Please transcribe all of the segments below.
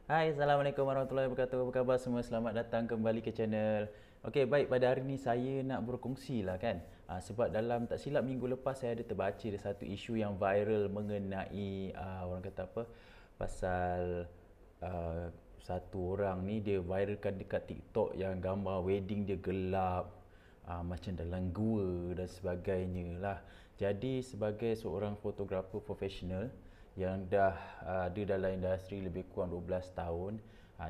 Hai, Assalamualaikum warahmatullahi wabarakatuh. Apa khabar semua? Selamat datang kembali ke channel. Okey, baik, pada hari ini saya nak berkongsi lah kan. Sebab dalam tak silap minggu lepas saya ada terbaca ada satu isu yang viral mengenai orang kata apa? Pasal uh, satu orang ni dia viralkan dekat TikTok yang gambar wedding dia gelap, macam dalam gua dan sebagainya lah. Jadi sebagai seorang fotografer profesional yang dah ada dalam industri lebih kurang 12 tahun,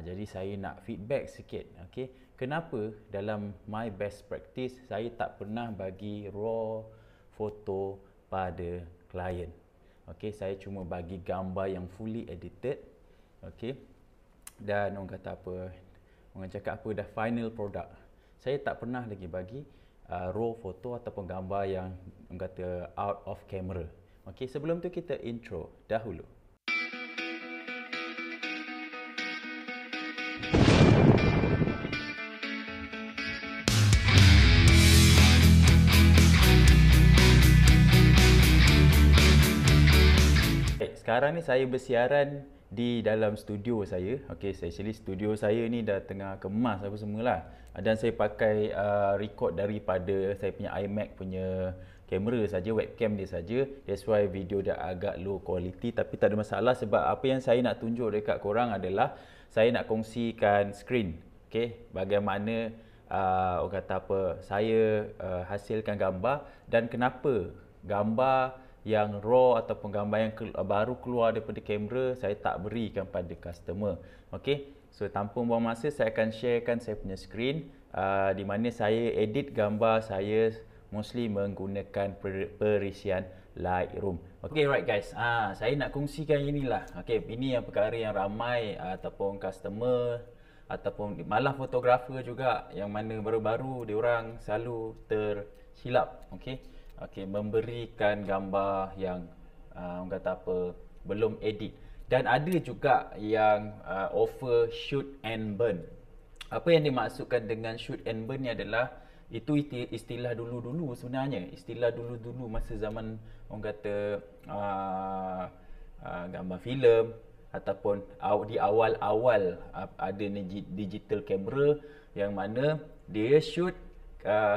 jadi saya nak feedback sikit. Okay, kenapa dalam my best practice saya tak pernah bagi raw foto pada klien. Okay, saya cuma bagi gambar yang fully edited. Okay, dan orang kata apa, orang cakap apa, dah final product. Saya tak pernah lagi bagi raw foto ataupun gambar yang orang kata out of camera. Okey, sebelum tu kita intro dahulu. Sekarang ni saya bersiaran di dalam studio saya. Okey, actually studio saya ni dah tengah kemas apa semualah. Dan saya pakai record daripada saya punya iMac punya kamera saja, webcam dia saja. That's why video dia agak low quality, tapi tak ada masalah sebab apa yang saya nak tunjuk dekat korang adalah saya nak kongsikan screen. Okey, bagaimana orang kata apa, saya hasilkan gambar dan kenapa gambar yang raw ataupun gambar yang baru keluar daripada kamera saya tak berikan pada customer. Okey, so tanpa buang masa saya akan sharekan saya punya screen di mana saya edit gambar saya mostly menggunakan perisian Lightroom. Okay, right guys, saya nak kongsikan inilah. Okay, ini yang perkara yang ramai ataupun customer ataupun malah fotografer juga yang mana baru-baru diorang selalu tersilap. Okay, okay, memberikan gambar yang orang kata apa, belum edit. Dan ada juga yang offer shoot and burn. Apa yang dimaksudkan dengan shoot and burn ni adalah itu istilah dulu-dulu sebenarnya. Istilah dulu-dulu masa zaman orang kata gambar filem ataupun di awal-awal ada digital camera yang mana dia shoot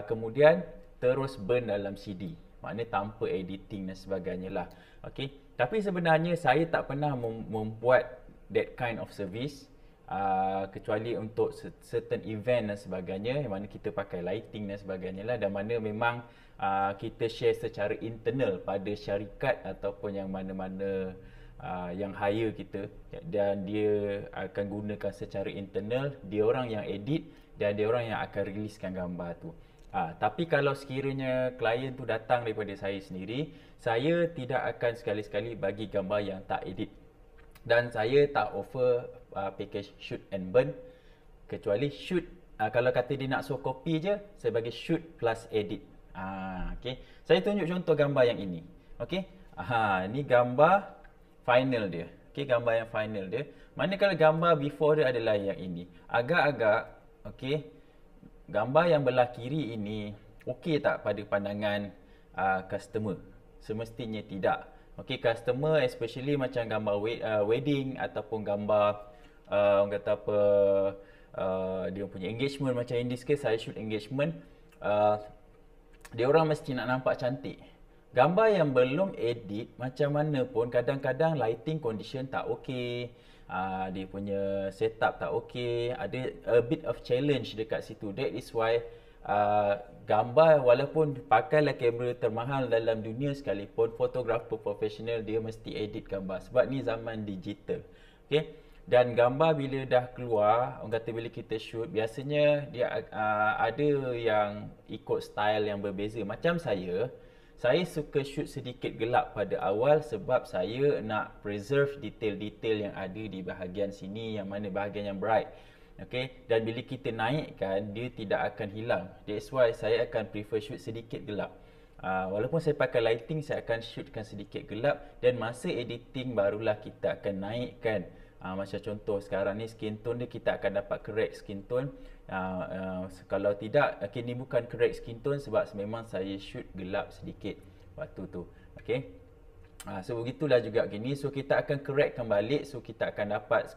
kemudian terus burn dalam CD. Maknanya tanpa editing dan sebagainya lah. Okay. Tapi sebenarnya saya tak pernah membuat that kind of service. Kecuali untuk certain event dan sebagainya yang mana kita pakai lighting dan sebagainya lah, dan mana memang kita share secara internal pada syarikat ataupun yang mana-mana yang hire kita, dan dia akan gunakan secara internal, dia orang yang edit dan dia orang yang akan riliskan gambar tu. Tapi kalau sekiranya klien tu datang daripada saya sendiri, saya tidak akan sekali-sekali bagi gambar yang tak edit. Dan saya tak offer package shoot and burn, kecuali shoot. Kalau kata dia nak show copy je, saya bagi shoot plus edit. Okay. Saya tunjuk contoh gambar yang ini. Okay. Ini gambar final dia. Okay, gambar yang final dia. Manakala gambar before dia adalah yang ini. Agak-agak, okay, gambar yang belah kiri ini okey tak pada pandangan customer? Semestinya tidak. Okey, customer especially macam gambar wedding ataupun gambar orang kata apa, dia punya engagement, macam in this case saya shoot engagement, dia orang mesti nak nampak cantik. Gambar yang belum edit macam mana pun kadang-kadang lighting condition tak okey, dia punya setup tak okey, ada a bit of challenge dekat situ. That is why gambar walaupun pakailah kamera termahal dalam dunia sekalipun, fotografer profesional dia mesti edit gambar sebab ni zaman digital. Okay? Dan gambar bila dah keluar, orang kata bila kita shoot, biasanya dia ada yang ikut style yang berbeza. Macam saya suka shoot sedikit gelap pada awal sebab saya nak preserve detail-detail yang ada di bahagian sini, yang mana bahagian yang bright. Okay? Dan bila kita naikkan, dia tidak akan hilang. That's why saya akan prefer shoot sedikit gelap. Walaupun saya pakai lighting, saya akan shootkan sedikit gelap, dan masa editing barulah kita akan naikkan. Macam contoh sekarang ni skin tone dia, kita akan dapat correct skin tone. Kalau tidak, okay, ni bukan correct skin tone sebab memang saya shoot gelap sedikit waktu tu. Okay. So begitulah juga gini. So kita akan correctkan balik. So kita akan dapat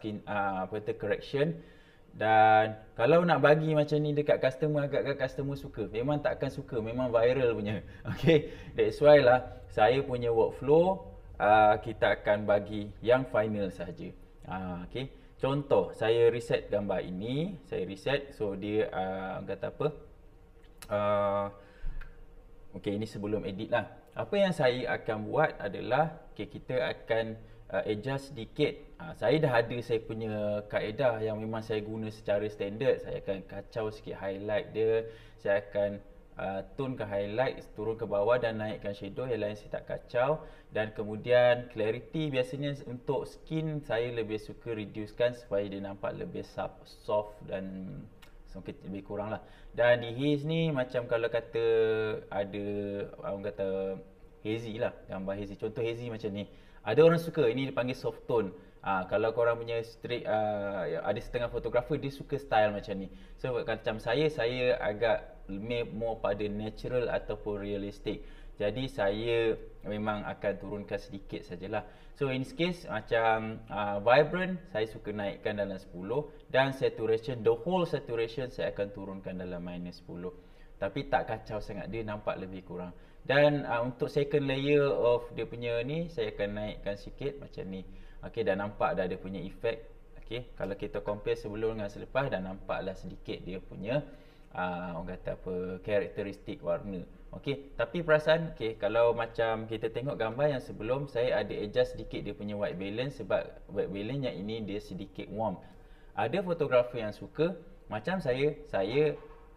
correction. Dan kalau nak bagi macam ni dekat customer, agak-agak customer suka. Memang tak akan suka, memang viral punya. Okay, that's why lah saya punya workflow kita akan bagi yang final saja. Okay, contoh saya reset gambar ini, saya reset. So dia kata apa? Okay, ini sebelum edit lah. Apa yang saya akan buat adalah kita akan adjust sedikit. Saya dah ada saya punya kaedah yang memang saya guna secara standard. Saya akan kacau sikit highlight dia. Saya akan tone ke highlight, turun ke bawah dan naikkan shadow. Yang lain saya tak kacau. Dan kemudian clarity biasanya untuk skin saya lebih suka reducekan supaya dia nampak lebih soft dan lebih kurang lah. Dan di haze ni macam kalau kata ada orang kata hazy lah, gambar hazy. Contoh hazy macam ni. Ada orang suka, ini dipanggil soft tone. Kalau korang punya straight, ada setengah fotografer dia suka style macam ni. So macam saya agak more pada natural ataupun realistic. Jadi saya memang akan turunkan sedikit sajalah. So in this case macam vibrant saya suka naikkan dalam 10 dan saturation, the whole saturation saya akan turunkan dalam minus 10. Tapi tak kacau sangat, dia nampak lebih kurang. Dan untuk second layer of dia punya ni saya akan naikkan sikit macam ni. Okey, dah nampak dah dia punya efek. Okey, kalau kita compare sebelum dengan selepas dah nampaklah sedikit dia punya orang kata apa, karakteristik warna. Okey, tapi perasan kalau macam kita tengok gambar yang sebelum, saya ada adjust sedikit dia punya white balance sebab white balance yang ini dia sedikit warm. Ada fotografer yang suka macam saya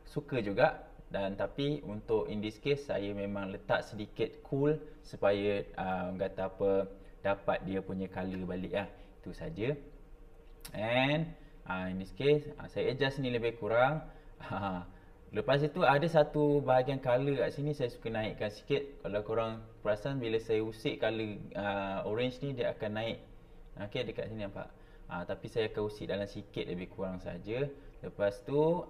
suka juga. Dan tapi untuk in this case saya memang letak sedikit cool supaya kata apa, dapat dia punya color balik lah. Itu saja. And in this case saya adjust ni lebih kurang. Lepas itu ada satu bahagian color kat sini saya suka naikkan sikit. Kalau korang perasan bila saya usik color orange ni dia akan naik. Okey, dekat sini nampak. Tapi saya akan usik dalam sikit lebih kurang saja. Lepas tu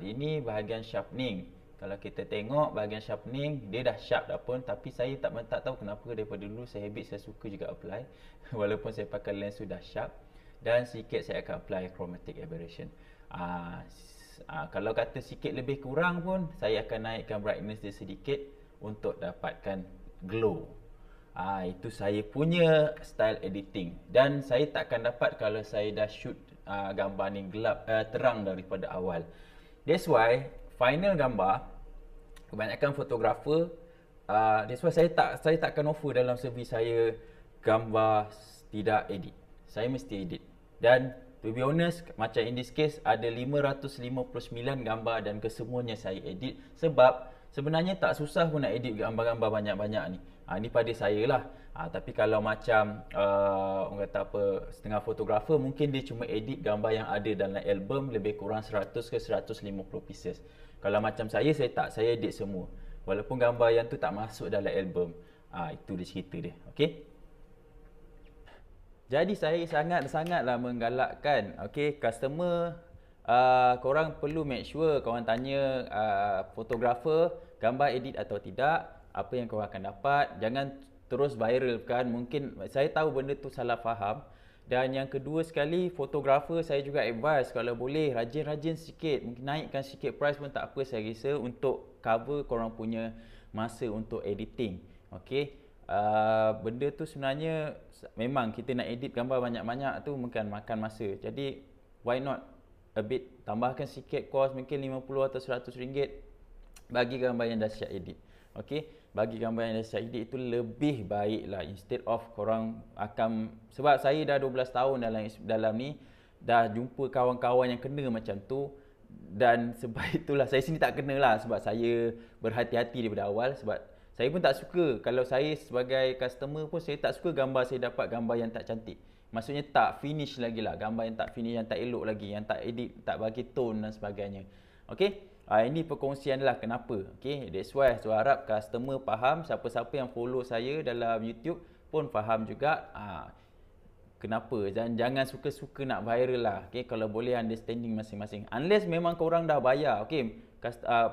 ini bahagian sharpening. Kalau kita tengok bahagian sharpening, dia dah sharp dah pun, tapi saya tak tahu kenapa daripada dulu saya suka juga apply walaupun saya pakai lens tu dah sharp. Dan sikit saya akan apply chromatic aberration. Kalau kata sikit lebih kurang pun saya akan naikkan brightness dia sedikit untuk dapatkan glow. Itu saya punya style editing. Dan saya takkan dapat kalau saya dah shoot gambar ni gelap, terang daripada awal. That's why final gambar kebanyakan fotografer that's why saya takkan offer dalam servis saya gambar tidak edit. Saya mesti edit. Dan to be honest, macam in this case ada 559 gambar dan kesemuanya saya edit sebab sebenarnya tak susah pun nak edit gambar-gambar banyak-banyak ni. Ni pada saya lah. Tapi kalau macam orang kata apa, setengah fotografer mungkin dia cuma edit gambar yang ada dalam album lebih kurang 100 ke 150 pieces. Kalau macam saya tak, saya edit semua. Walaupun gambar yang tu tak masuk dalam album. Itu dia cerita dia. Okey. Jadi saya sangatlah menggalakkan customer, korang perlu make sure korang tanya fotografer gambar edit atau tidak, apa yang korang akan dapat. Jangan terus viralkan. Mungkin saya tahu benda tu salah faham. Dan yang kedua sekali, fotografer saya juga advise kalau boleh rajin-rajin sikit, mungkin naikkan sikit price pun tak apa saya rasa untuk cover korang punya masa untuk editing. Okey. Benda tu sebenarnya memang kita nak edit gambar banyak-banyak tu mungkin makan masa. Jadi why not a bit tambahkan sikit kos, mungkin 50 atau 100 ringgit bagi gambar yang dah siap edit. Okey. Bagi gambar yang dah siap edit itu lebih baik lah, instead of korang akan, sebab saya dah 12 tahun dalam ni, dah jumpa kawan-kawan yang kena macam tu. Dan sebab itulah saya sini tak kena lah, sebab saya berhati-hati daripada awal. Sebab saya pun tak suka, kalau saya sebagai customer pun saya tak suka gambar saya dapat gambar yang tak cantik. Maksudnya tak finish lagi lah, gambar yang tak finish, yang tak elok lagi, yang tak edit, tak bagi tone dan sebagainya. Okay. Ini perkongsian lah kenapa. Okay. That's why saya harap customer faham, siapa-siapa yang follow saya dalam YouTube pun faham juga kenapa. Dan jangan suka-suka nak viral lah. Okay. Kalau boleh understanding masing-masing. Unless memang korang dah bayar. Okay.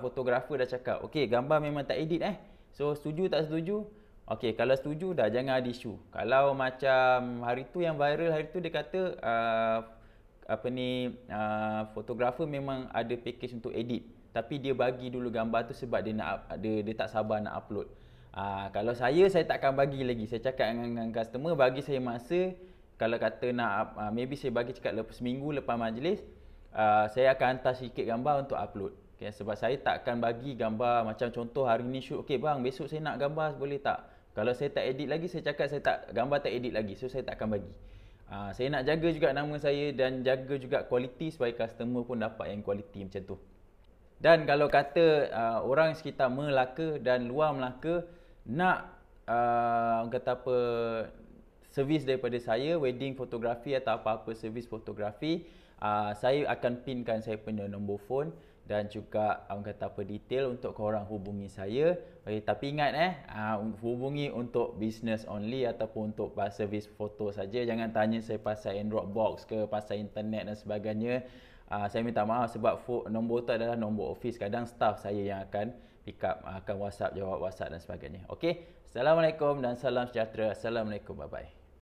Fotografer dah cakap, okay, gambar memang tak edit So setuju tak setuju, Okey, kalau setuju dah jangan ada isu. Kalau macam hari tu yang viral hari tu dia kata fotografer memang ada package untuk edit. Tapi dia bagi dulu gambar tu sebab dia tak sabar nak upload. Kalau saya takkan bagi lagi. Saya cakap dengan customer, bagi saya masa. Kalau kata nak maybe saya bagi cakap seminggu lepas majlis, saya akan hantar sikit gambar untuk upload. Okay, sebab saya takkan bagi gambar macam contoh hari ni shoot. Okey bang, besok saya nak gambar, boleh tak? Kalau saya tak edit lagi, saya cakap gambar tak edit lagi. So saya tak akan bagi. Saya nak jaga juga nama saya dan jaga juga kualiti supaya customer pun dapat yang kualiti macam tu. Dan kalau kata orang sekitar Melaka dan luar Melaka nak kata apa servis daripada saya, wedding fotografi atau apa-apa servis fotografi, saya akan pinkan saya punya nombor phone dan juga kata apa detail untuk korang hubungi saya. Tapi ingat hubungi untuk business only ataupun untuk servis foto saja. Jangan tanya saya pasal Android box ke, pasal internet dan sebagainya. Saya minta maaf sebab nombor tu adalah nombor office. Kadang staff saya yang akan pick up, akan WhatsApp, jawab WhatsApp dan sebagainya. Okey. Assalamualaikum dan salam sejahtera. Assalamualaikum. Bye bye.